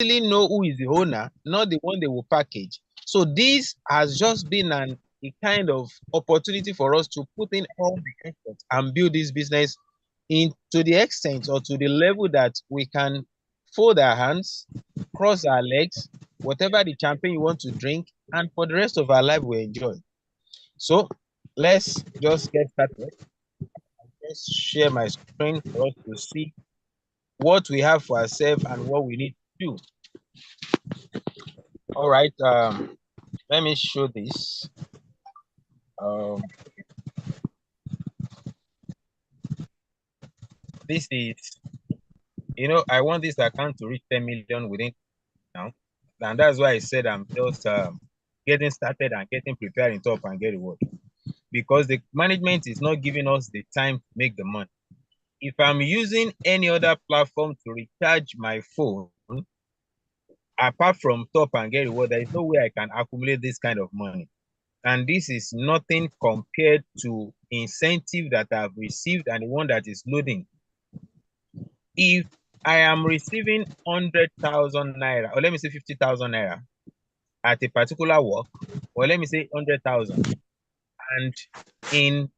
easily know who is the owner, not the one they will package. So this has just been a kind of opportunity for us to put in all the effort and build this business to the extent or to the level that we can fold our hands, cross our legs, whatever the champagne you want to drink, and for the rest of our life we enjoy. So let's just get started. Let's share my screen for us to see what we have for ourselves and what we need to do. All right. Let me show this. This is, I want this account to reach 10 million within now. And that's why I said I'm just getting started and getting prepared in Top and Get Reward. Because the management is not giving us the time to make the money. If I'm using any other platform to recharge my phone, apart from Top and Get Reward, there is no way I can accumulate this kind of money. And this is nothing compared to incentive that I've received and the one that is loading. If I am receiving 100,000 naira, or let me say 50,000 naira at a particular work, or let me say 100,000, and in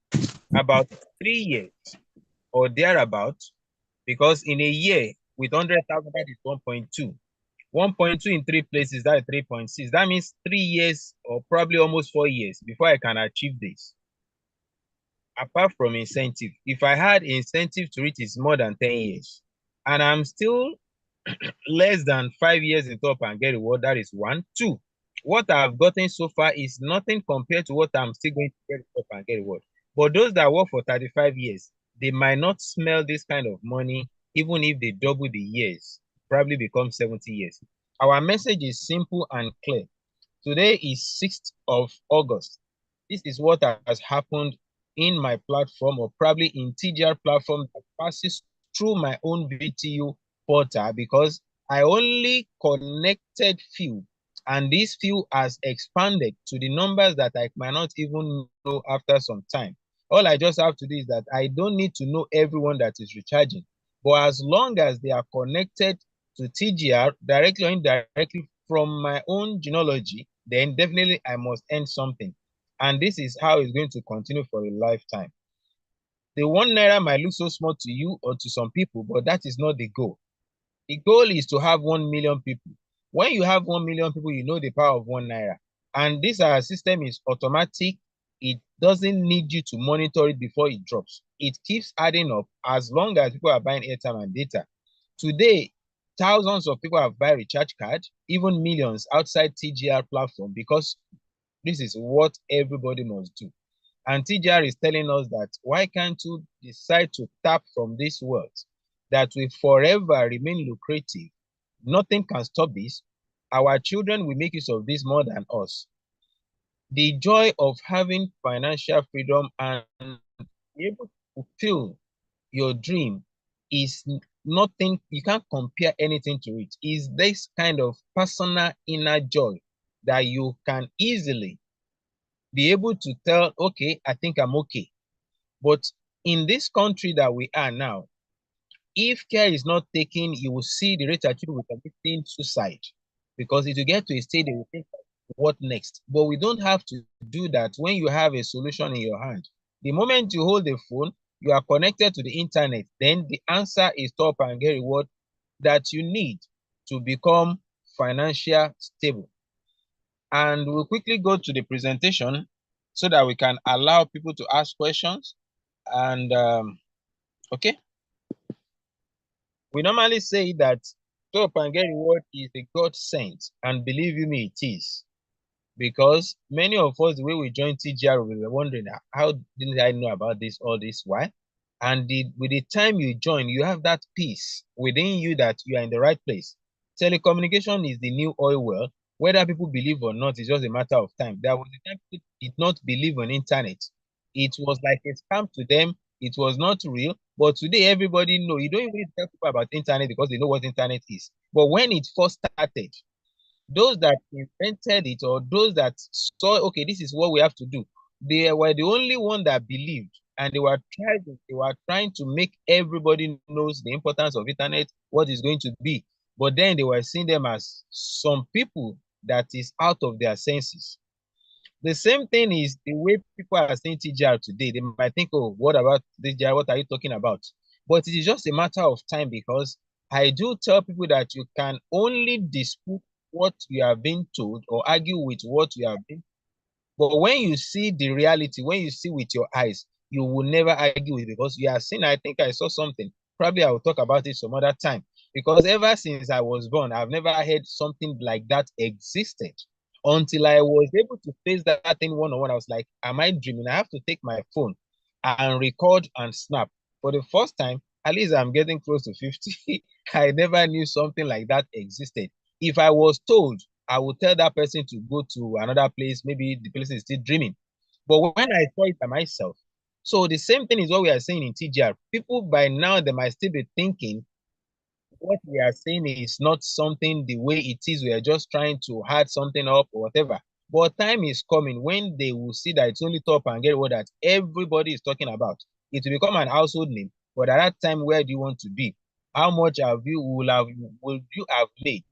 about 3 years or thereabout, because in a year with 100,000, that is 1.2. 1.2 in 3 places, that is 3.6. That means 3 years or probably almost 4 years before I can achieve this. Apart from incentive, if I had incentive to it, is more than 10 years. And I'm still less than 5 years in Top and Get Reward. That is 1. 2, what I've gotten so far is nothing compared to what I'm still going to get in Top and Get Reward. But those that work for 35 years, they might not smell this kind of money, even if they double the years, probably become 70 years. Our message is simple and clear. Today is 6th of August. This is what has happened in my platform, or probably in TGR platform that passes through my own VTU portal, because I only connected few, and this few has expanded to the numbers that I might not even know after some time. All I just have to do is that I don't need to know everyone that is recharging, but as long as they are connected to TGR directly or indirectly from my own genealogy, then definitely I must earn something. And this is how it's going to continue for a lifetime. The 1 naira might look so small to you or to some people, but that is not the goal. The goal is to have 1 million people. When you have 1 million people, you know the power of 1 naira. And this system is automatic. It doesn't need you to monitor it before it drops. It keeps adding up as long as people are buying airtime and data. Today, thousands of people have bought recharge card, even millions outside TGR platform, because this is what everybody must do. And TGR is telling us that why can't you decide to tap from this wealth that will forever remain lucrative? Nothing can stop this. Our children will make use of this more than us. The joy of having financial freedom and be able to fulfill your dream is nothing, you can't compare anything to it. Is this kind of personal inner joy that you can easily be able to tell, okay, I think I'm okay. But in this country that we are now, if care is not taken, you will see the rate at which we committing suicide, because it will get to a state they will think, what next? But we don't have to do that when you have a solution in your hand. The moment you hold the phone, you are connected to the internet, then the answer is Top and Get Reward that you need to become financially stable. And we'll quickly go to the presentation so that we can allow people to ask questions. And okay, we normally say that Top and Get Reward is a God sent, and believe you me, it is. Because many of us, the way we joined TGR, we were wondering, how didn't I know about this all this while? And with the time you join, you have that peace within you that you are in the right place. Telecommunication is the new oil well. Whether people believe or not, it's just a matter of time. There was a time people did not believe on internet. It was like a scam to them. It was not real. But today, everybody know. You don't even tell people about internet because they know what internet is. But when it first started, those that invented it, or those that saw, okay, this is what we have to do, they were the only one that believed, and they were trying to make everybody knows the importance of internet, what is going to be. But then they were seeing them as some people that is out of their senses. The same thing is the way people are saying TGR today. They might think, oh, what about TGR? What are you talking about? But it is just a matter of time, because I do tell people that you can only dispute what you have been told or argue with what you have been. But when you see the reality, when you see with your eyes, you will never argue with it, because you have seen. I think I saw something. Probably I will talk about it some other time. Because ever since I was born, I've never heard something like that existed until I was able to face that thing one on one. I was like, am I dreaming? I have to take my phone and record and snap. For the first time, at least I'm getting close to 50. I never knew something like that existed. If I was told, I would tell that person to go to another place. Maybe the person is still dreaming. But when I saw it by myself, so the same thing is what we are saying in TGR. People by now, they might still be thinking what we are saying is not something the way it is. We are just trying to add something up or whatever. But time is coming when they will see that it's only top and get what that everybody is talking about. It will become an household name. But at that time, where do you want to be? How much will you have made?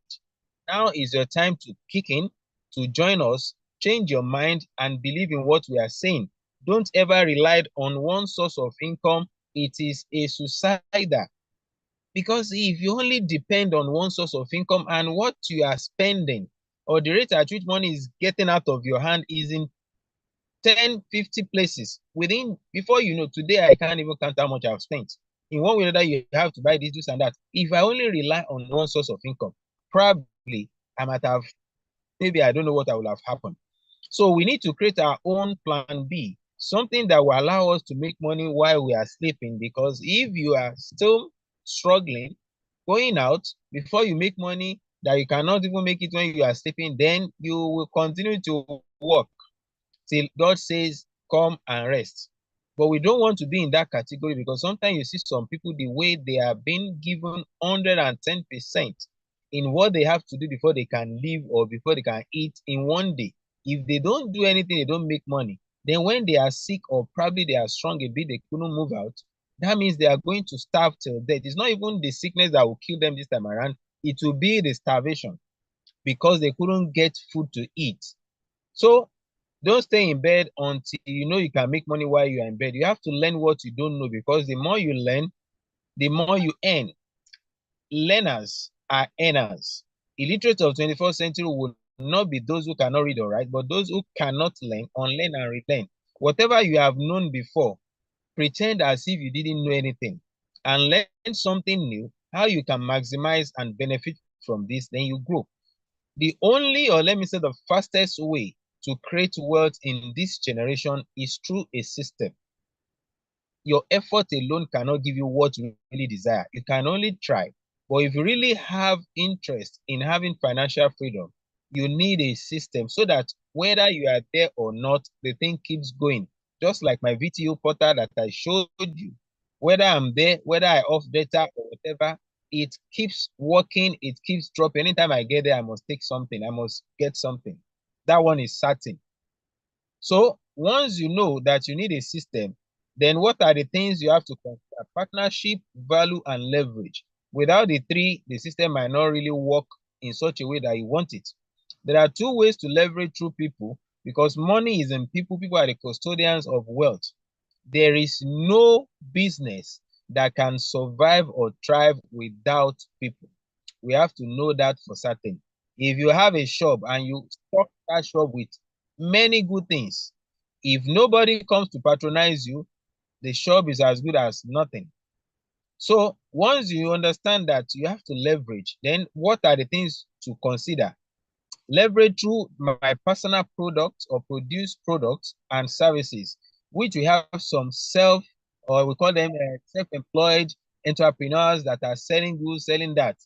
Now is your time to kick in, to join us, change your mind, and believe in what we are saying. Don't ever rely on one source of income. It is a suicider. Because if you only depend on one source of income and what you are spending, or the rate at which money is getting out of your hand is in 10, 50 places within, before you know, today I can't even count how much I've spent. In one way or another, you have to buy this and that. If I only rely on one source of income, probably I might have, maybe I don't know what will have happened. So we need to create our own plan B, something that will allow us to make money while we are sleeping. Because if you are still struggling, going out before you make money that you cannot even make it when you are sleeping, then you will continue to work till God says, come and rest. But we don't want to be in that category, because sometimes you see some people, the way they are being given 110% in what they have to do before they can live or before they can eat in one day. If they don't do anything, they don't make money. Then when they are sick or probably they are strong a bit, they couldn't move out. That means they are going to starve till death. It's not even the sickness that will kill them this time around. It will be the starvation, because they couldn't get food to eat. So don't stay in bed until you know you can make money while you are in bed. You have to learn what you don't know, because the more you learn, the more you earn. Learners are earners. Illiterate of 21st century will not be those who cannot read or write, but those who cannot learn, unlearn and relearn. Whatever you have known before, pretend as if you didn't know anything and learn something new, how you can maximize and benefit from this, then you grow. The only, or let me say the fastest way to create wealth in this generation is through a system. Your effort alone cannot give you what you really desire. You can only try. But if you really have interest in having financial freedom, you need a system so that whether you are there or not, the thing keeps going. Just like my VTO portal that I showed you, whether I'm there, whether I off data or whatever, it keeps working, it keeps dropping. Anytime I get there, I must take something, I must get something. That one is certain. So once you know that you need a system, then what are the things you have to consider? Partnership, value, and leverage. Without the three, the system might not really work in such a way that you want it. There are two ways to leverage through people, because money is in people. People are the custodians of wealth. There is no business that can survive or thrive without people. We have to know that for certain. If you have a shop and you stock that shop with many good things, if nobody comes to patronize you, the shop is as good as nothing. So once you understand that you have to leverage, then what are the things to consider? Leverage through my personal products or produce products and services, which we have some self, or we call them self-employed entrepreneurs that are selling goods, selling that.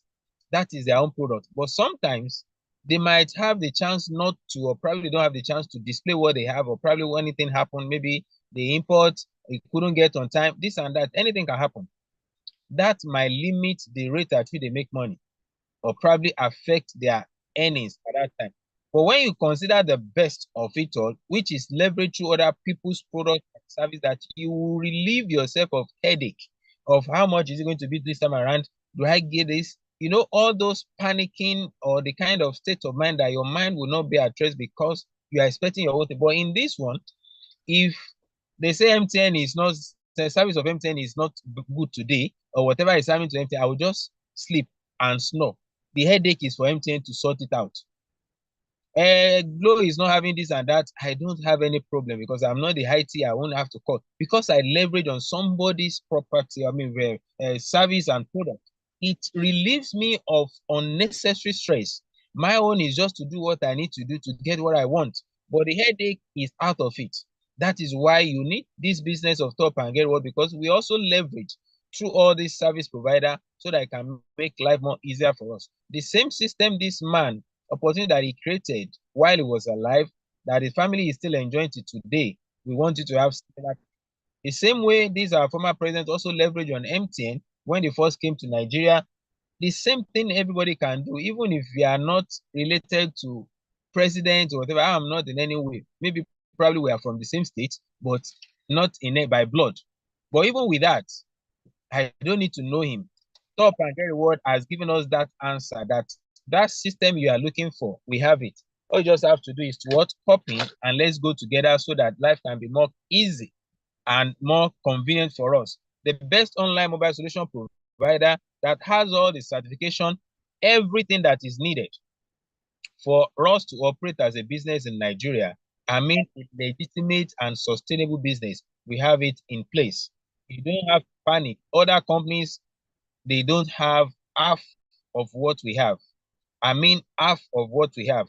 That is their own product. But sometimes they might have the chance not to, or probably don't have the chance to display what they have, or probably when anything happened, maybe the import, it couldn't get on time, this and that, anything can happen. That might limit the rate at which they make money, or probably affect their earnings at that time. But when you consider the best of it all, which is leverage through other people's products and service, that you will relieve yourself of headache of how much is it going to be this time around. Do I get this? all those panicking or the kind of state of mind that your mind will not be at rest because you are expecting your own thing. But in this one, if they say MTN is not, the service of MTN is not good today, or whatever is happening to MTN, I will just sleep and snore. The headache is for MTN to sort it out. Glow is not having this and that. I don't have any problem because I'm not the IT. I won't have to call because I leverage on somebody's property. I mean, service and product. It relieves me of unnecessary stress. My own is just to do what I need to do to get what I want. But the headache is out of it. That is why you need this business of top and get what, because we also leverage through all these service provider so that I can make life more easier for us. The same system this man opportunity that he created while he was alive, that his family is still enjoying it today. We want you to have the same way these our former presidents also leverage on MTN when they first came to Nigeria. The same thing everybody can do, even if we are not related to president or whatever. I'm not in any way. Maybe probably we are from the same state, but not in it by blood. But even with that, I don't need to know him. Top and Get Reward has given us that answer, that system you are looking for, we have it. All you just have to do is to what? Copy and let's go together so that life can be more easy and more convenient for us. The best online mobile solution provider that has all the certification, everything that is needed for us to operate as a business in Nigeria. I mean, a legitimate and sustainable business. We have it in place. You don't have to panic. Other companies, they don't have half of what we have. I mean, half of what we have.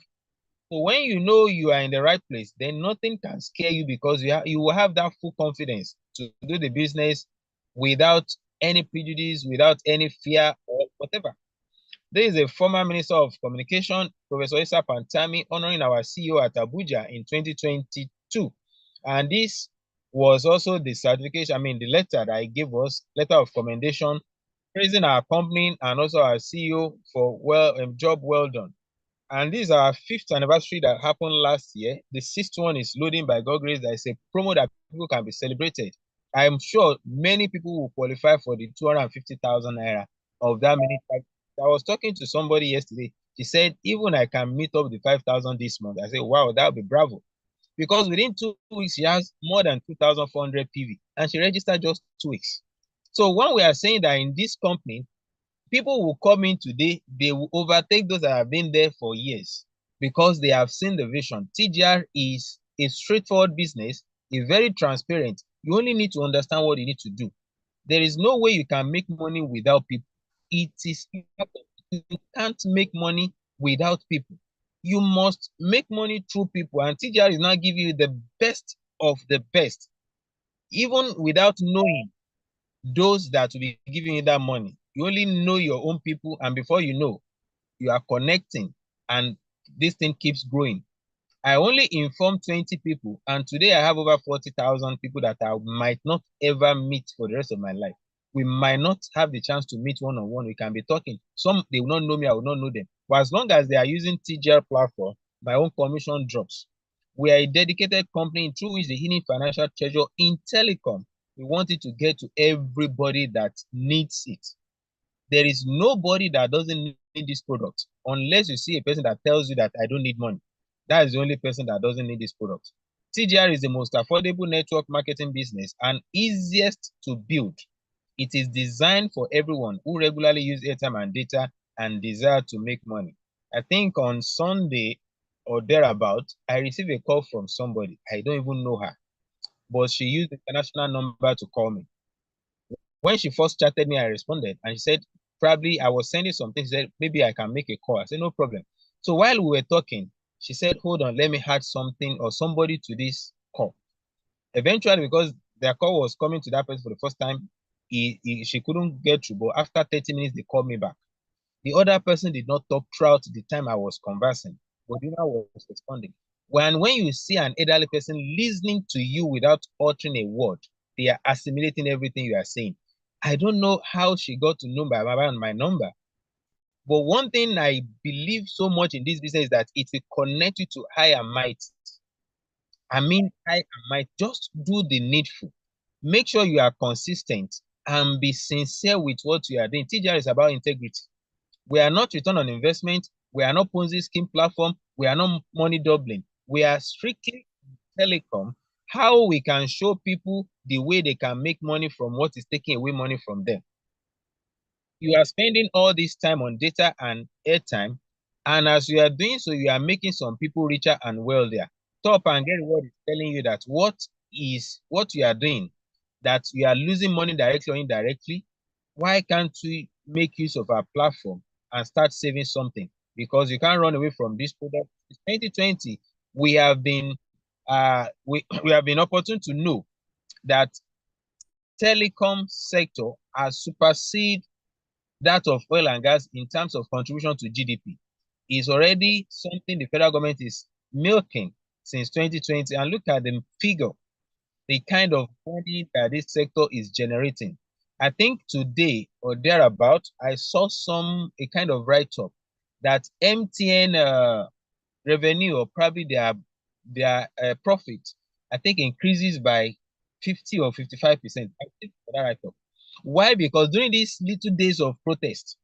So when you know you are in the right place, then nothing can scare you because you will have that full confidence to do the business without any prejudice, without any fear or whatever. There is a former Minister of Communication, Professor Issa Pantami, honoring our CEO at Abuja in 2022. And this was also the certification, I mean, the letter that he gave us, letter of commendation, praising our company and also our CEO for job well done. And this is our 5th anniversary that happened last year. The 6th one is loading by God grace. There is a promo that people can be celebrated. I'm sure many people will qualify for the 250,000 naira of that minute. I was talking to somebody yesterday. She said, even I can meet up the 5,000 this month. I said, wow, that would be bravo. Because within 2 weeks, she has more than 2,400 PV and she registered just 2 weeks. So when we are saying that in this company, people will come in today, they will overtake those that have been there for years because they have seen the vision. TGR is a straightforward business, a very transparent. You only need to understand what you need to do. There is no way you can make money without people. It is you can't make money without people. You must make money through people, and TGR is now giving you the best of the best, even without knowing those that will be giving you that money. You only know your own people, and before you know, you are connecting, and this thing keeps growing. I only informed 20 people, and today I have over 40,000 people that I might not ever meet for the rest of my life. We might not have the chance to meet one-on-one. We can be talking. Some, they will not know me, I will not know them. But as long as they are using TGR platform, my own commission drops. We are a dedicated company through which the hidden financial treasure in telecom. We want it to get to everybody that needs it. There is nobody that doesn't need this product unless you see a person that tells you that I don't need money. That is the only person that doesn't need this product. TGR is the most affordable network marketing business and easiest to build. It is designed for everyone who regularly use airtime and data and desire to make money. I think on Sunday or thereabout, I received a call from somebody. I don't even know her, but she used the international number to call me. When she first chatted me, I responded, and she said, probably I was sending something. She said, maybe I can make a call. I said, no problem. So while we were talking, she said, hold on, let me add something or somebody to this call. Eventually, because their call was coming to that person for the first time, she couldn't get through. But after 30 minutes, they called me back. The other person did not talk throughout the time I was conversing, but the other was responding. When you see an elderly person listening to you without uttering a word, they are assimilating everything you are saying. I don't know how she got to know my number. But one thing I believe so much in this business is that it will connect you to higher might. I mean, higher might. Just do the needful. Make sure you are consistent and be sincere with what you are doing. TGR is about integrity. We are not return on investment. We are not Ponzi scheme platform. We are not money doubling. We are strictly telecom. How we can show people the way they can make money from what is taking away money from them. You are spending all this time on data and airtime, and as you are doing so, you are making some people richer and wealthier. Top and Get Reward is telling you that what you are doing, that you are losing money directly or indirectly. Why can't we make use of our platform and start saving something? Because you can't run away from this product. It's 2020. We have been we have been opportune to know that telecom sector has superseded that of oil and gas in terms of contribution to GDP. Is already something the federal government is milking since 2020. And look at the figure, the kind of money that this sector is generating. I think today or thereabout, I saw a kind of write-up that MTN revenue, or probably their profit, I think increases by 50 or 55%. I think for that write-up. Why? Because during these little days of protest,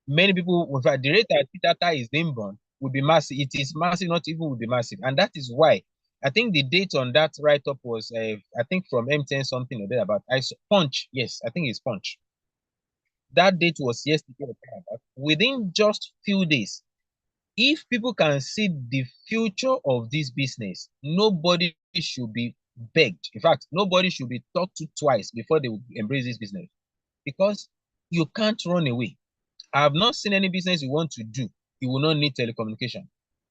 many people, in fact, the rate at which data is being born will be massive. It is massive, not even will be massive. And that is why I think the date on that write-up was, I think from MTN something or thereabout. Punch, yes, I think it's Punch. That date was yesterday or thereabout. Within just few days, if people can see the future of this business, nobody should be begged. In fact, nobody should be talked to twice before they will embrace this business, because you can't run away. I have not seen any business you want to do, you will not need telecommunication.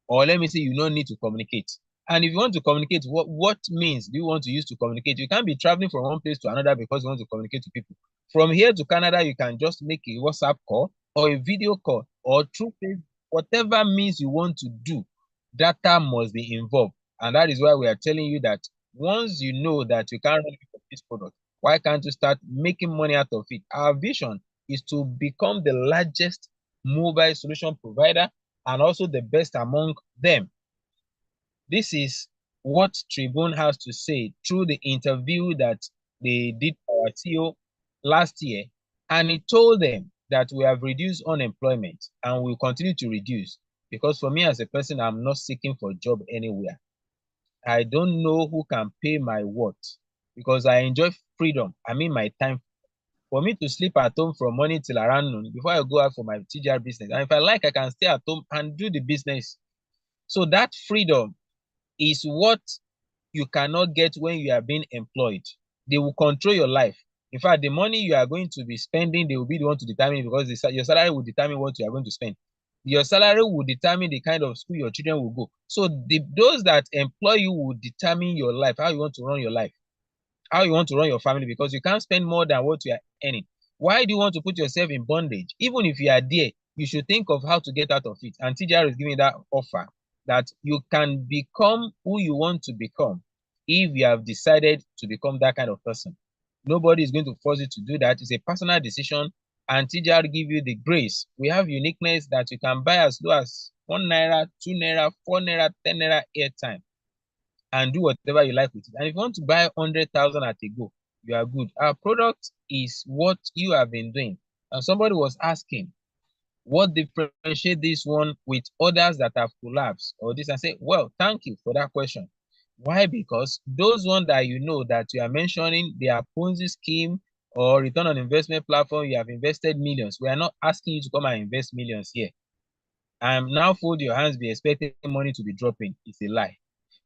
Or let me say, you don't need to communicate. And if you want to communicate, what means do you want to use to communicate? You can't be traveling from one place to another because you want to communicate to people. From here to Canada, you can just make a WhatsApp call or a video call or through Facebook, whatever means you want to do, data must be involved. And that is why we are telling you that once you know that you can't run this product, why can't you start making money out of it? Our vision is to become the largest mobile solution provider and also the best among them. This is what Tribune has to say through the interview that they did for our CEO last year. And he told them that we have reduced unemployment and will continue to reduce. Because for me as a person, I'm not seeking for a job anywhere. I don't know who can pay my worth because I enjoy freedom. I mean, my time. For me to sleep at home from morning till around noon before I go out for my TGR business. And if I like, I can stay at home and do the business. So that freedom is what you cannot get when you are being employed. They will control your life. In fact, the money you are going to be spending, they will be the one to determine, because your salary will determine what you are going to spend. Your salary will determine the kind of school your children will go. So those that employ you will determine your life, how you want to run your life, how you want to run your family, because you can't spend more than what you are earning. Why do you want to put yourself in bondage? Even if you are there, you should think of how to get out of it. And TGR is giving that offer that you can become who you want to become if you have decided to become that kind of person. Nobody is going to force you to do that. It's a personal decision, and TGR give you the grace. We have uniqueness that you can buy as low as 1 naira, 2 naira, 4 naira, 10 naira airtime and do whatever you like with it. And if you want to buy 100,000 at a go, you are good. Our product is what you have been doing. And somebody was asking, what differentiates this one with others that have collapsed or this? And say, well, thank you for that question. Why? Because those ones that you know that you are mentioning, they are Ponzi scheme or return on investment platform, you have invested millions. We are not asking you to come and invest millions here. I'm now fold your hands, be expecting money to be dropping. It's a lie.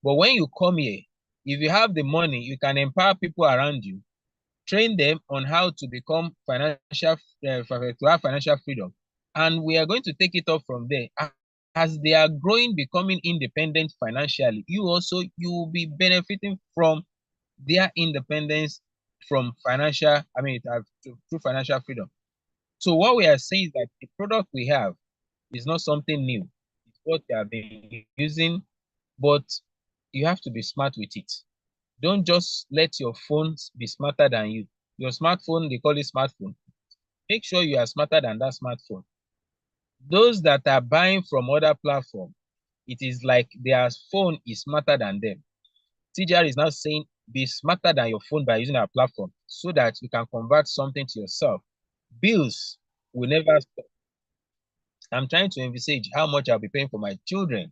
But when you come here, if you have the money, you can empower people around you, train them on how to become to have financial freedom. And we are going to take it up from there. As they are growing, becoming independent financially, you will be benefiting from their independence from financial, through financial freedom. So what we are saying is that the product we have is not something new. It's what they have been using, but you have to be smart with it. Don't just let your phones be smarter than you. Your smartphone, they call it smartphone. Make sure you are smarter than that smartphone. Those that are buying from other platforms, it is like their phone is smarter than them. TGR is now saying be smarter than your phone by using our platform so that you can convert something to yourself. Bills will never stop. I'm trying to envisage how much I'll be paying for my children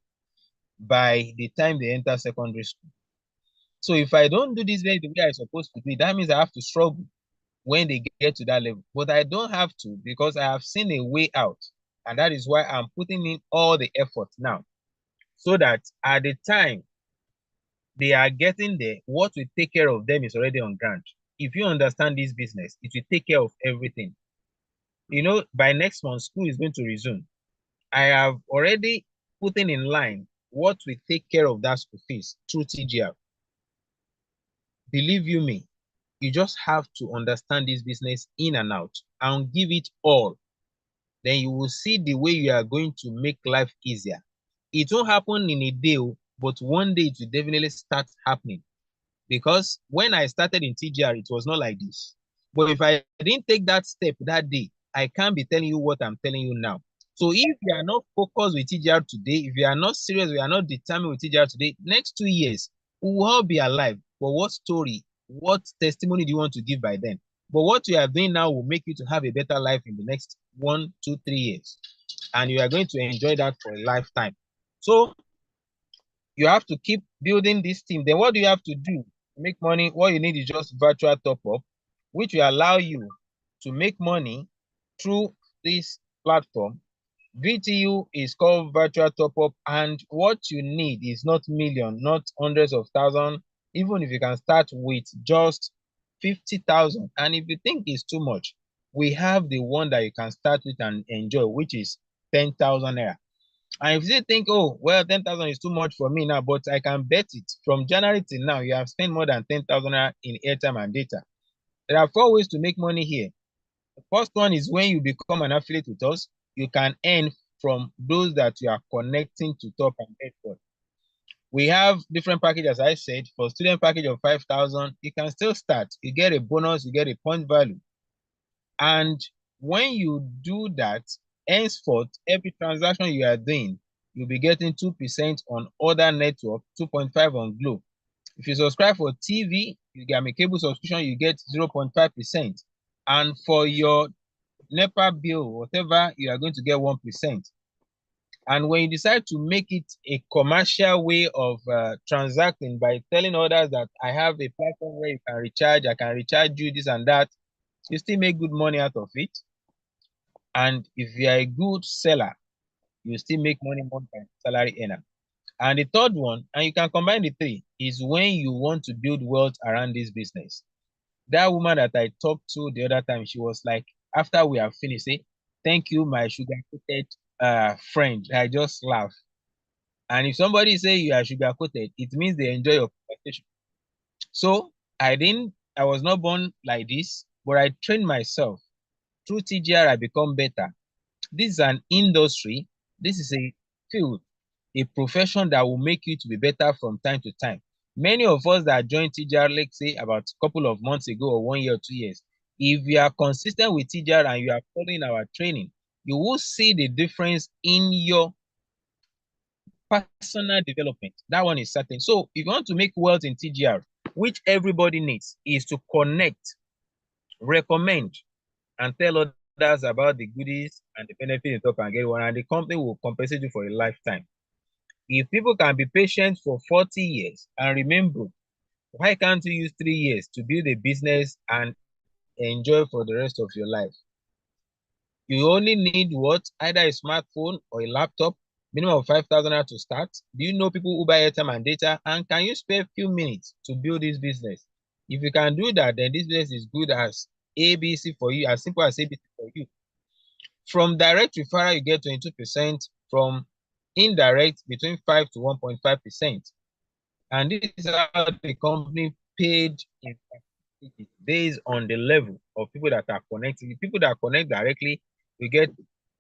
by the time they enter secondary school. So if I don't do this way the way I'm supposed to do it, that means I have to struggle when they get to that level. But I don't have to, because I have seen a way out. And that is why I'm putting in all the effort now. So that at the time they are getting there, what will take care of them is already on ground. If you understand this business, it will take care of everything. You know, by next month, school is going to resume. I have already put in line what will take care of that school fees through TGR. Believe you me, you just have to understand this business in and out and give it all. Then you will see the way you are going to make life easier. It won't happen in a day, but one day it will definitely start happening. Because when I started in TGR, it was not like this. But if I didn't take that step that day, I can't be telling you what I'm telling you now. So if you are not focused with TGR today, if you are not serious, we are not determined with TGR today, next 2 years, we will all be alive. But what story, what testimony do you want to give by then? But what you are doing now will make you to have a better life in the next 1, 2, 3 years. And you are going to enjoy that for a lifetime. So you have to keep building this team. Then what do you have to do to make money? What you need is just virtual top up, which will allow you to make money through this platform. VTU is called virtual top up, and what you need is not million, not hundreds of thousands. Even if you can start with just 50,000, and if you think it's too much, we have the one that you can start with and enjoy, which is 10,000 naira. And if you think, oh, well, 10,000 is too much for me now, but I can bet it from January till now, you have spent more than 10,000 in airtime and data. There are 4 ways to make money here. The first one is when you become an affiliate with us, you can earn from those that you are connecting to top and network. We have different packages, as I said. For student package of 5,000, you can still start. You get a bonus, you get a point value. And when you do that, henceforth, every transaction you are doing, you'll be getting 2% on other network, 2.5 on Glo. If you subscribe for TV, you get a cable subscription, you get 0.5%. And for your NEPA bill, whatever, you are going to get 1%. And when you decide to make it a commercial way of transacting by telling others that I have a platform where you can recharge, I can recharge you this and that, you still make good money out of it. And if you are a good seller, you still make money more than salary earner. And the third one, and you can combine the three, is when you want to build wealth around this business. That woman that I talked to the other time, she was like, after we have finished, say, thank you, my sugar-coated friend. I just laugh. And if somebody say you are sugar-coated, it means they enjoy your conversation. So I was not born like this, but I trained myself. Through TGR, I become better. This is an industry. This is a field, a profession that will make you to be better from time to time. Many of us that joined TGR, let's say about a couple of months ago or 1 year or 2 years, if you are consistent with TGR and you are following our training, you will see the difference in your personal development. That one is certain. So if you want to make wealth in TGR, which everybody needs, is to connect, recommend, and tell others about the goodies and the benefits of and get one, and the company will compensate you for a lifetime. If people can be patient for 40 years and remember, why can't you use 3 years to build a business and enjoy for the rest of your life? You only need what? Either a smartphone or a laptop, minimum of 5,000 to start. Do you know people who buy airtime and data? And can you spare a few minutes to build this business? If you can do that, then this business is good as ABC for you, as simple as ABC for you. From direct referral, you get 22%. From indirect, between 5 to 1.5%. And this is how the company paid in based on the level of people that are connecting. The people that connect directly, we get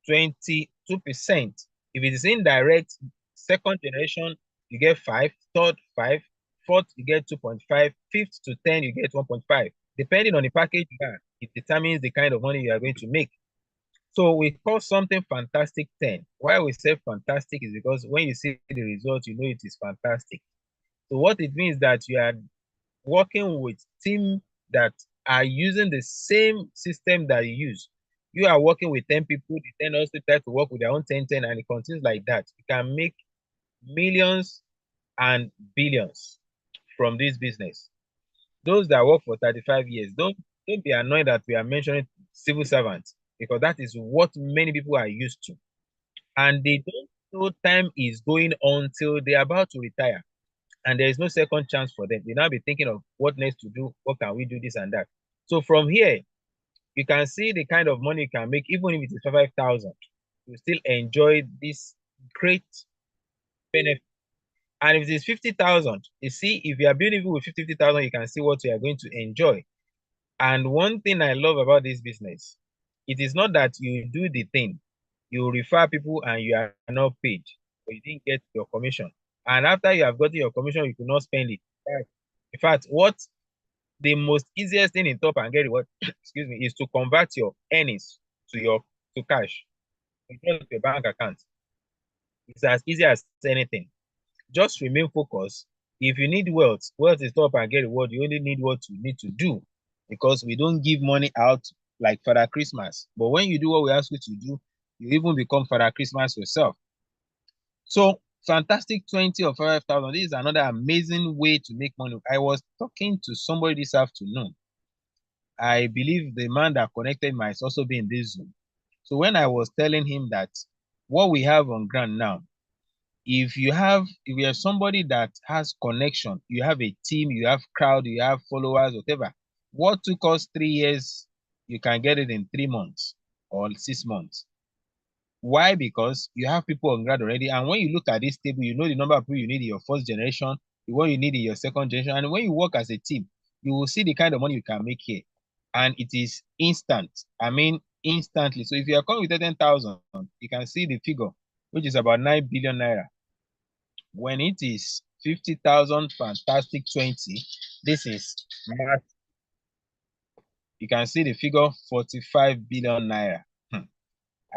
22%. If it is indirect, second generation, you get 5, third 5, fourth you get 2.5, fifth to 10 you get 1.5. Depending on the package you have, it determines the kind of money you are going to make. So we call something fantastic 10. Why we say fantastic is because when you see the result, you know it is fantastic. So what it means that you are working with team that are using the same system that you use. You are working with 10 people, the 10 also try to work with their own 10, and it continues like that. You can make millions and billions from this business. Those that work for 35 years, don't be annoyed that we are mentioning civil servants, because that is what many people are used to. And they don't know time is going on till they're about to retire. And there is no second chance for them. They now be thinking of what next to do, what can we do, this and that. So from here, you can see the kind of money you can make, even if it is 5,000. You still enjoy this great benefit. And if it is 50,000, you see, if you are building with 50,000, you can see what you are going to enjoy. And one thing I love about this business, it is not that you do the thing, you refer people and you are not paid, but you didn't get your commission. And after you have gotten your commission, you could not spend it. In fact, what the most easiest thing in top and get what excuse me, is to convert your earnings to cash into your bank account. It's as easy as anything. Just remain focused. If you need wealth, wealth is top and get reward. You only need what you need to do, because we don't give money out like Father Christmas. But when you do what we ask you to do, you even become Father Christmas yourself. So fantastic 20 or 5,000. This is another amazing way to make money. I was talking to somebody this afternoon. I believe the man that connected might also be in this Zoom. So when I was telling him that what we have on ground now, if you are somebody that has connection, you have a team, you have crowd, you have followers, whatever, what took us 3 years, you can get it in 3 months or 6 months. Why? Because you have people on ground already. And when you look at this table, you know the number of people you need in your first generation, the one you need in your second generation. And when you work as a team, you will see the kind of money you can make here. And it is instant. I mean, instantly. So if you are coming with 10,000, you can see the figure, which is about 9 billion naira. When it is 50,000, fantastic 20, this is math. You can see the figure 45 billion naira.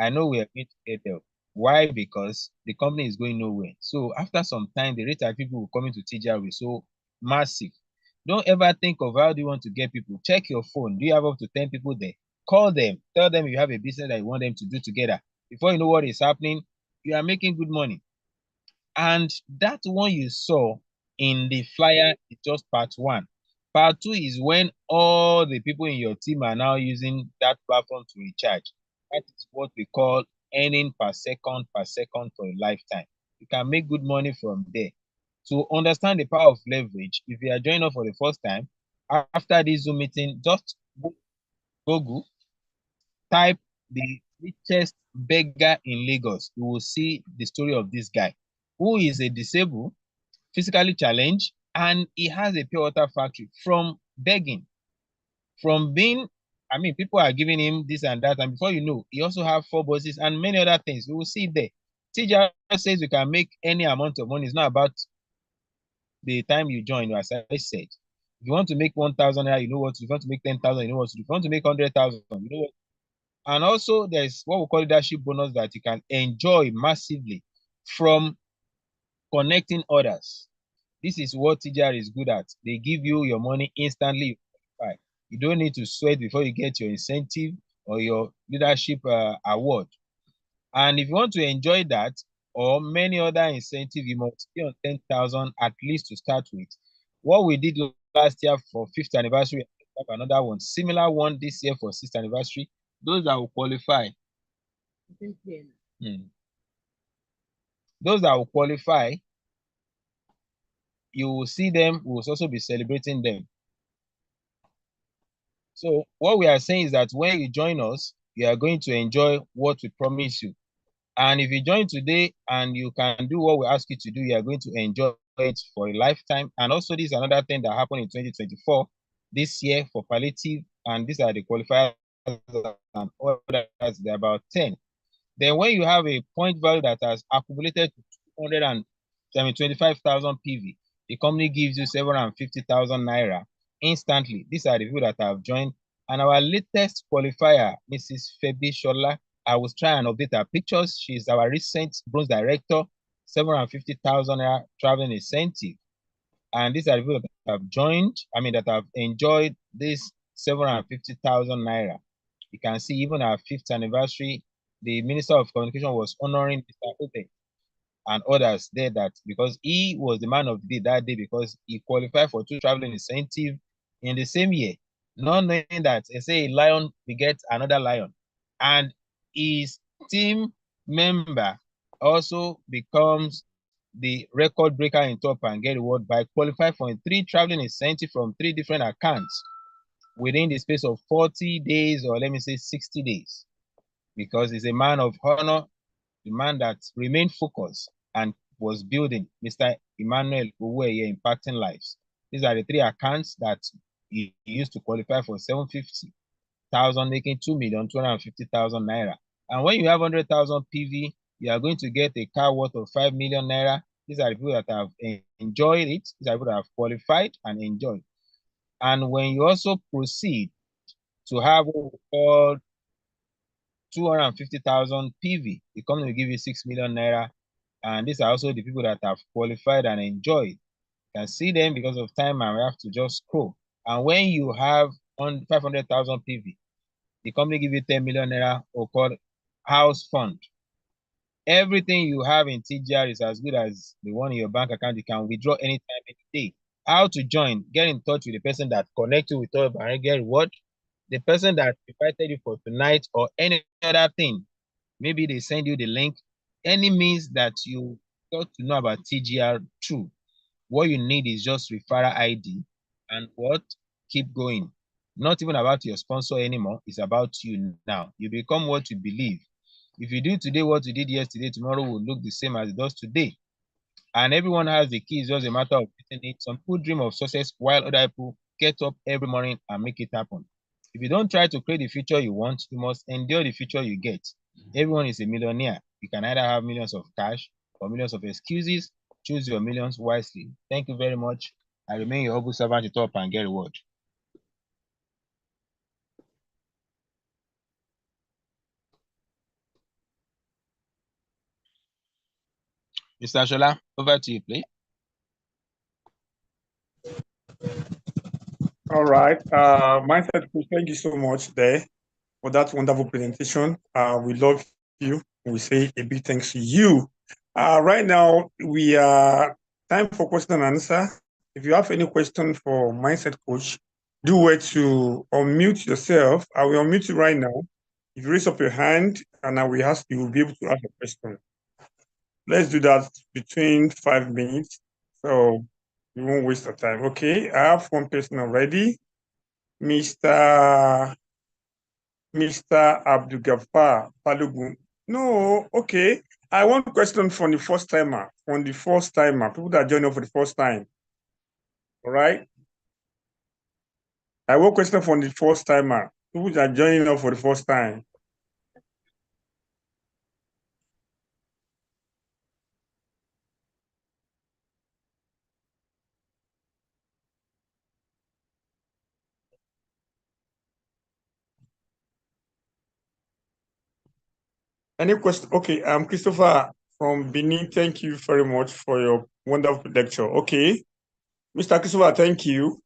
I know we are going to get there. Why? Because the company is going nowhere. So after some time, the rate at people will come into TGR will so massive. Don't ever think of how do you want to get people. Check your phone. Do you have up to 10 people there? Call them. Tell them you have a business that you want them to do together. Before you know what is happening, you are making good money. And that one you saw in the flyer is just part one. Part two is when all the people in your team are now using that platform to recharge. That is what we call earning per second for a lifetime. You can make good money from there. To understand the power of leverage, if you are joining us for the first time, after this Zoom meeting, just Google, type the richest beggar in Lagos. You will see the story of this guy who is a disabled, physically challenged, and he has a pure water factory from begging, from being, I mean, people are giving him this and that, and before you know, he also have 4 buses and many other things. You will see it there. TJ says you can make any amount of money. It's not about the time you join, as I said. If you want to make 1,000, you know what to do. If you want to make 10,000, you know what to do. If you want to make 100,000, you know what. And also, there's what we call leadership bonus that you can enjoy massively from connecting others. This is what TGR is good at. They give you your money instantly. You don't need to sweat before you get your incentive or your leadership award. And if you want to enjoy that or many other incentive, you must be on 10,000 at least to start with. What we did last year for 5th anniversary, we have another one, similar one this year for 6th anniversary. Those that will qualify. Those that will qualify, you will see them, we will also be celebrating them. So what we are saying is that when you join us, you are going to enjoy what we promise you. And if you join today and you can do what we ask you to do, you are going to enjoy it for a lifetime. And also, this is another thing that happened in 2024, this year for palliative, and these are the qualifiers and others, they're about 10. Then when you have a point value that has accumulated to 25,000 PV, the company gives you 750,000 naira instantly. These are the people that have joined. And our latest qualifier, Mrs. Febi Shola, I will try and update her pictures. She's our recent bronze director, 750,000 naira traveling incentive. And these are the people that have joined, that have enjoyed this 750,000 naira. You can see even our 5th anniversary, the Minister of Communication was honoring Mr. Ote and others there, that because he was the man of the day that day, because he qualified for 2 traveling incentive in the same year, not knowing that they say a lion begets another lion. And his team member also becomes the record breaker in Top and Get Reward by qualifying for 3 traveling incentive from 3 different accounts within the space of 40 days, or let me say 60 days, because he's a man of honor, the man that remained focused and was building, Mr. Emmanuel Oweye, impacting lives. These are the 3 accounts that he used to qualify for 750,000, making 2,250,000 naira. And when you have 100,000 PV, you are going to get a car worth of 5 million naira. These are the people that have enjoyed it. These are people that have qualified and enjoyed. And when you also proceed to have what we call 250,000 PV, the company will give you 6 million naira. And these are also the people that have qualified and enjoyed. You can see them because of time, and we have to just scroll. And when you have on 500,000 PV, the company give you 10 million naira, or called house fund. Everything you have in TGR is as good as the one in your bank account. You can withdraw anytime, any day. How to join? Get in touch with the person that connect you with Top and Get Reward, the person that invited you for tonight, or any other thing. Maybe they send you the link. Any means that you got to know about TGR through. What you need is just referral ID and what? Keep going. Not even about your sponsor anymore. It's about you now. You become what you believe. If you do today what you did yesterday, tomorrow will look the same as it does today. And everyone has the key. It's just a matter of getting it. Some people dream of success while other people get up every morning and make it happen. If you don't try to create the future you want, you must endure the future you get. Everyone is a millionaire. You can either have millions of cash or millions of excuses. Choose your millions wisely. Thank you very much. I remain your humble servant to Top and Get Reward. Mr. Shola, over to you, please. All right. Mindset Coach, thank you so much there for that wonderful presentation. We love you. We say a big thanks to you. Right now, we are time for question and answer. If you have any question for Mindset Coach, do wait to unmute yourself. I will unmute you right now. If you raise up your hand and I will ask you, will be able to ask a question. Let's do that between 5 minutes. So we won't waste our time. Okay, I have one person already. Mr. Abdul Ghaffar Balogun. No, okay. I want a question from the first timer. People that join up for the first time. All right. I want a question from the first timer. People that are joining up for the first time. Any question? Okay, I'm Christopher from Benin. Thank you very much for your wonderful lecture. Okay, Mr. Christopher, thank you.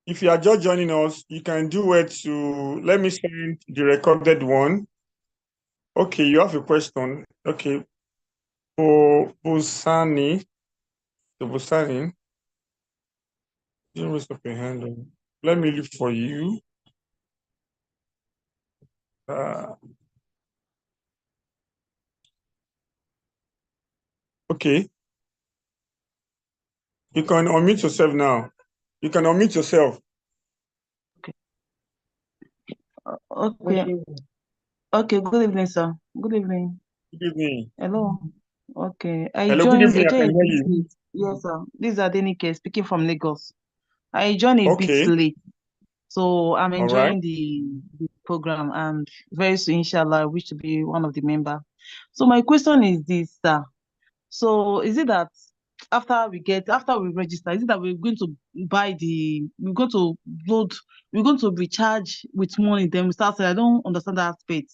If you are just joining us, you can do it to, let me send the recorded one. Okay, you have a question. Okay, Busani. You raise up your hand. Let me look for you. Okay. You can unmute yourself now. You can unmute yourself. Okay. Okay, good evening, sir. Good evening. Good evening. Hello. Okay. Hello, good evening. I can hear you. Yes, sir. This is Adenike speaking from Lagos. I joined a bit late. So I'm enjoying the program, and very soon, inshallah, I wish to be one of the members. So my question is this, sir. So is it that after we register, is it that we're going to we're going to load, we're going to recharge with money, then we start saying, I don't understand that aspect.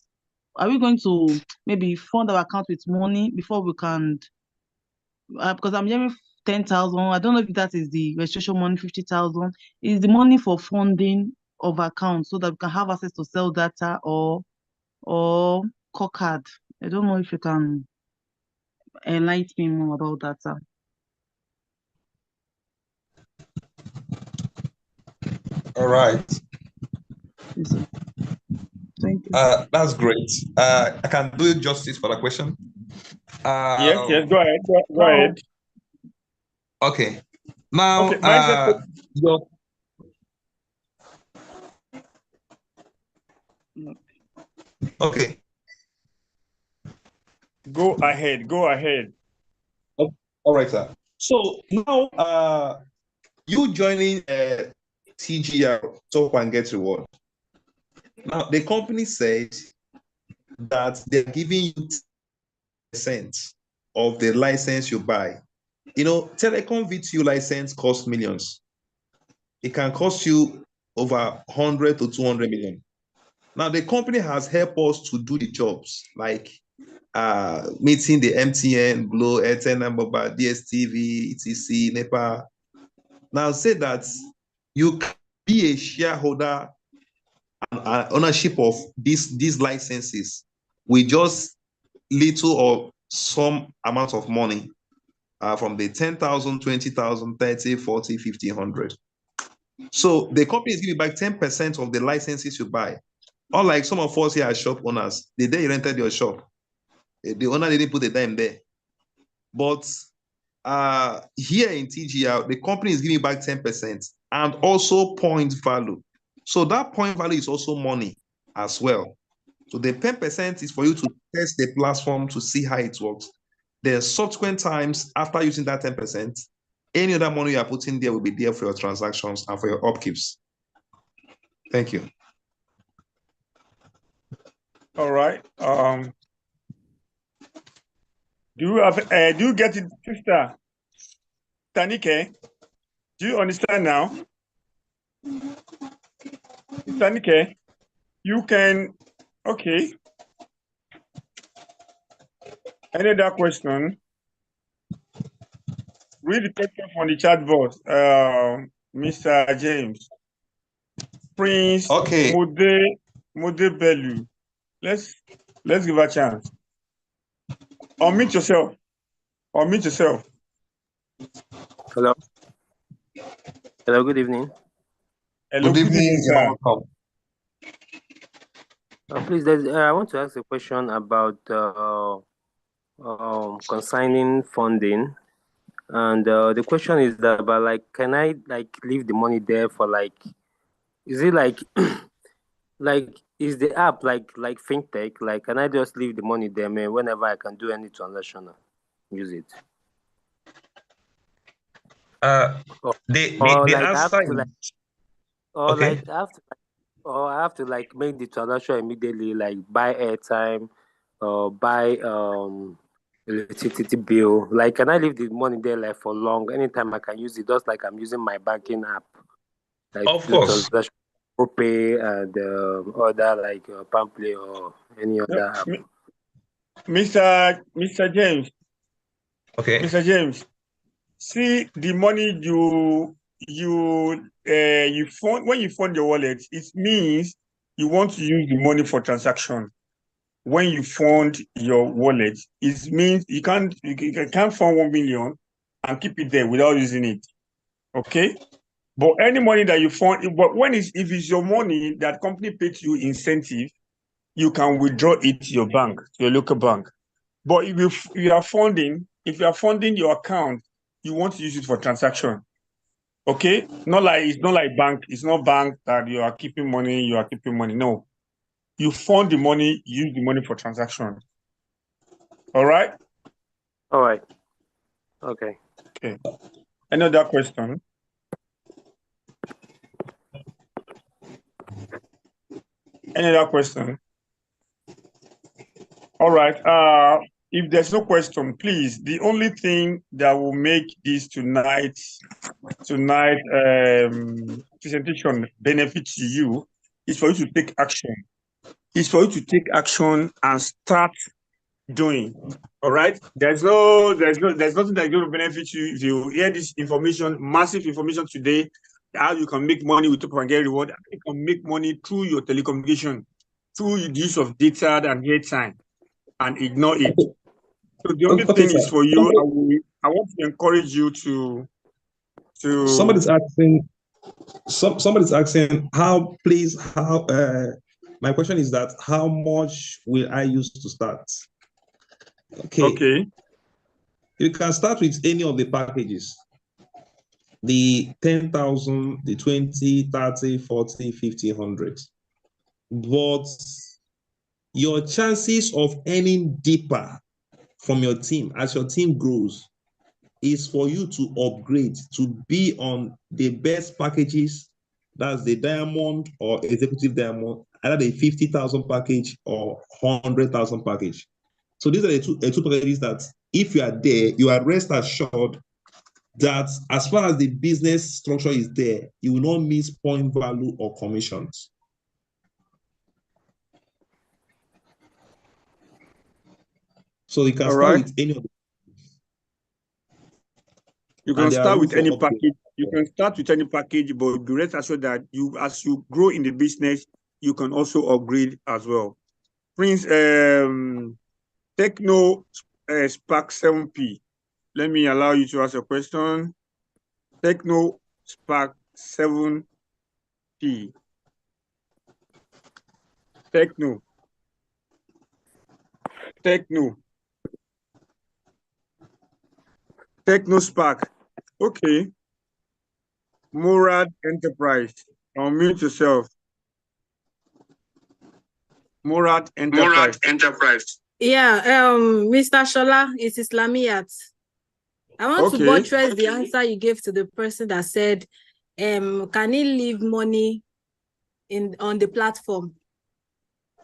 Are we going to maybe fund our account with money before we can because I'm hearing 10,000. I don't know if that is the registration money, 50,000. Is the money for funding of accounts so that we can have access to sell data or call card? I don't know if you can enlighten me more about that, sir. All right. Yes, sir. Thank you. That's great. I can do justice for that question. Yes, go ahead. Go ahead. Okay. Now, Okay, okay. Go ahead. All right, sir. So now, you joining TGR, Talk and Get Reward. Now, the company said that they're giving you 10% of the license you buy. You know, Telecom VTU license costs millions. It can cost you over 100 to 200 million. Now, the company has helped us to do the jobs like meeting the MTN, Glo, Airtel, Mobile, DSTV, ETC, NEPA. Now, say that you can be a shareholder and ownership of these licenses with just little or some amount of money from the 10,000, 20,000, 30, 40, 50, 100. So the company is giving back 10% of the licenses you buy. Unlike some of us here as shop owners, the day you rented your shop, the owner didn't put a dime there. But here in TGR, the company is giving back 10% and also point value. So that point value is also money as well. So the 10% is for you to test the platform to see how it works. The subsequent times after using that 10%, any other money you are putting there will be there for your transactions and for your upkeeps. Thank you. All right. Do you get it, Sister Tanike? Do you understand now? Tanike, you can, okay. Any other question? Read the question from the chat box, Mr. James. Prince Okay. Mode Bellu. Let's give a chance. Unmute yourself. Hello. Hello, good evening. Hello, good evening, sir. Please, I want to ask a question about consigning funding. And the question is that about like, can I like leave the money there for like, is it like, like, is the app like fintech? Like, can I just leave the money there, man, whenever I can do any transaction, use it? The answer is, okay. I have to like make the transaction immediately, like buy airtime or buy electricity bill. Like, can I leave the money there like for long? Anytime I can use it, just like I'm using my banking app. Like, of course. Pay and other like Pamplay or any other app. Mr. James. Okay. Mr. James, see the money you fund when you fund your wallet, it means you want to use the money for transaction. When you fund your wallet, it means you can't fund 1 million and keep it there without using it. Okay? But any money that you fund, but if it's your money that company pays you incentive, you can withdraw it to your bank, to your local bank. But if you are funding your account, you want to use it for transaction. Okay? It's not like bank. It's not bank that you are keeping money. No. You fund the money, use the money for transaction. All right? All right. Okay. Okay. Any other question? Any other question? All right. If there's no question, please, the only thing that will make this tonight presentation benefit to you is for you to take action. It's for you to take action and start doing. All right. There's nothing that's going to benefit you if you hear this information, massive information today, how you can make money with Top and Get Reward. You can make money through your telecommunication, through the use of data and airtime, and ignore it. So the only thing is for you, I want to encourage you to somebody's asking how my question is that how much will I use to start? Okay. You can start with any of the packages. The 10,000, the 20, 30, 40, 50, 100. But your chances of earning deeper from your team as your team grows is for you to upgrade to be on the best packages. That's the diamond or executive diamond, either the 50,000 package or 100,000 package. So these are the two packages that if you are there, you are rest assured that as far as the business structure is there, you will not miss point value or commissions. So you can start with any of the You can start with any package. You can start with any package, but be rest assured that as you grow in the business, you can also upgrade as well. Prince, Techno Spark 7P. Let me allow you to ask a question. Techno Spark 7P. Techno Spark. Okay. Murad Enterprise. Unmute yourself. Murad Enterprise. Yeah, Mr. Shola, it is Lamiyat. I want to buttress the answer you gave to the person that said, can he leave money on the platform?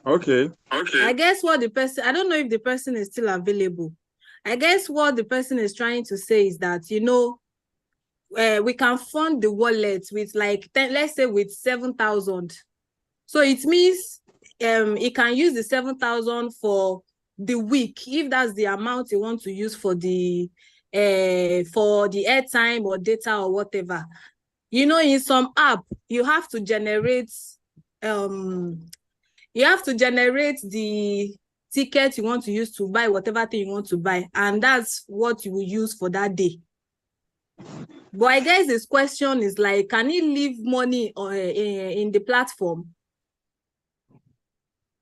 Okay. I guess what the person, I don't know if the person is still available. I guess what the person is trying to say is that, we can fund the wallet with like, let's say with 7,000. So it means he can use the 7,000 for the week, if that's the amount he wants to use for the airtime or data or whatever. In some app, you have to generate the ticket you want to use to buy whatever thing you want to buy, and that's what you will use for that day. But I guess this question is like, can he leave money in the platform?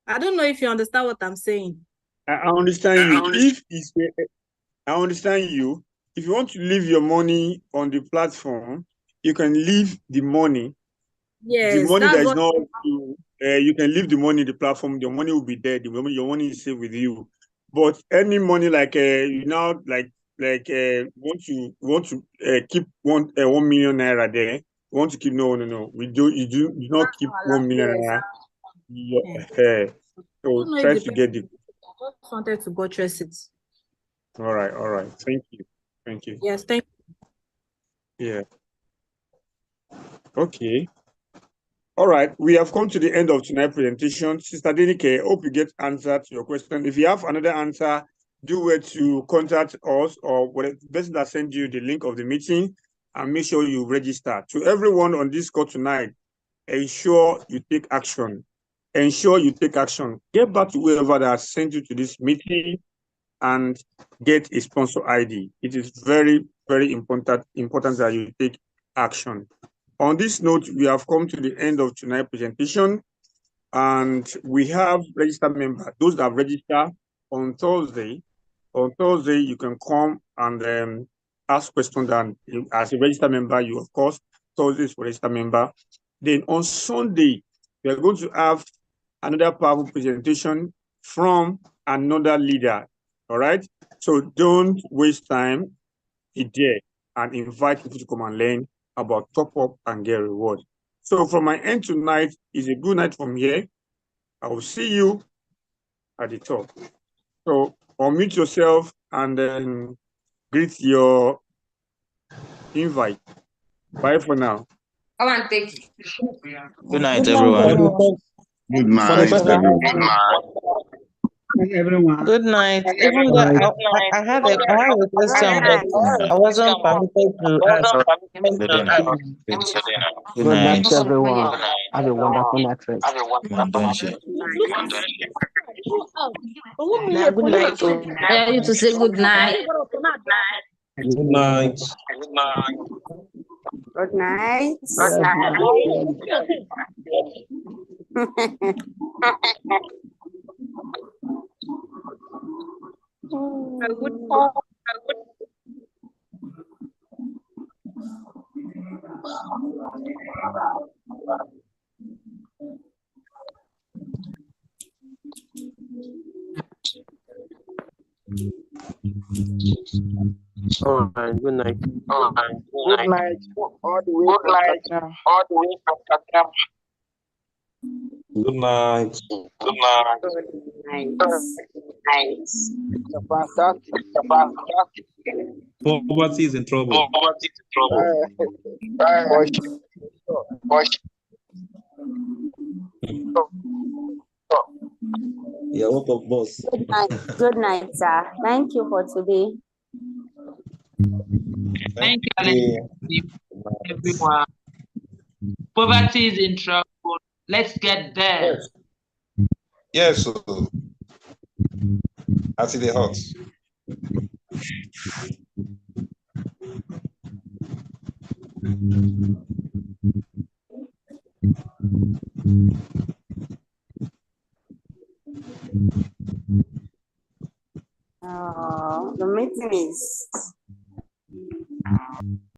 I don't know if you understand what I'm saying. I understand you. I understand you. If you want to leave your money on the platform, you can leave the money. Yes, the money that is not. You can leave the money in the platform. Your money will be there. Your money is safe with you. But any money like want to keep 1 million naira there. You want to keep no. You do not keep 1 million naira. So try to get the. I just wanted to buttress it. All right. Thank you. Yes, thank you. Yeah. Okay. All right. We have come to the end of tonight's presentation. Sister Denike, hope you get answer to your question. If you have another answer, do it to contact us or whatever person that send you the link of the meeting, and make sure you register. To everyone on this call tonight, ensure you take action. Get back to whoever that sent you to this meeting and get a sponsor ID. It is very, very important that you take action. On this note, we have come to the end of tonight's presentation, and we have registered members. Those that have registered on Thursday, you can come and ask questions. And as a registered member, you of course, Thursday is for registered member. Then on Sunday, we are going to have another powerful presentation from another leader. All right. So don't waste time. Be there and invite people to come and learn about Top Up and Get Reward. So from my end tonight is a good night from here. I will see you at the top. So unmute yourself and then greet your invite. Bye for now. Come and take it. Good night, everyone. Good night, everyone. Everyone. Good night. Even though I have a question, but I wasn't permitted to ask. Good night. Good night, everyone. Have a wonderful night rest. Good night. I you to say good night. Good night. Good night. All right. Good night. Good night. All the way from Katsina. Good night. Fantastic. Poverty is in trouble. Yeah, welcome, boss. Good night, sir. Thank you for today. Thank you, everyone. Poverty is in trouble. Let's get there. Yes. As the hot. The meeting is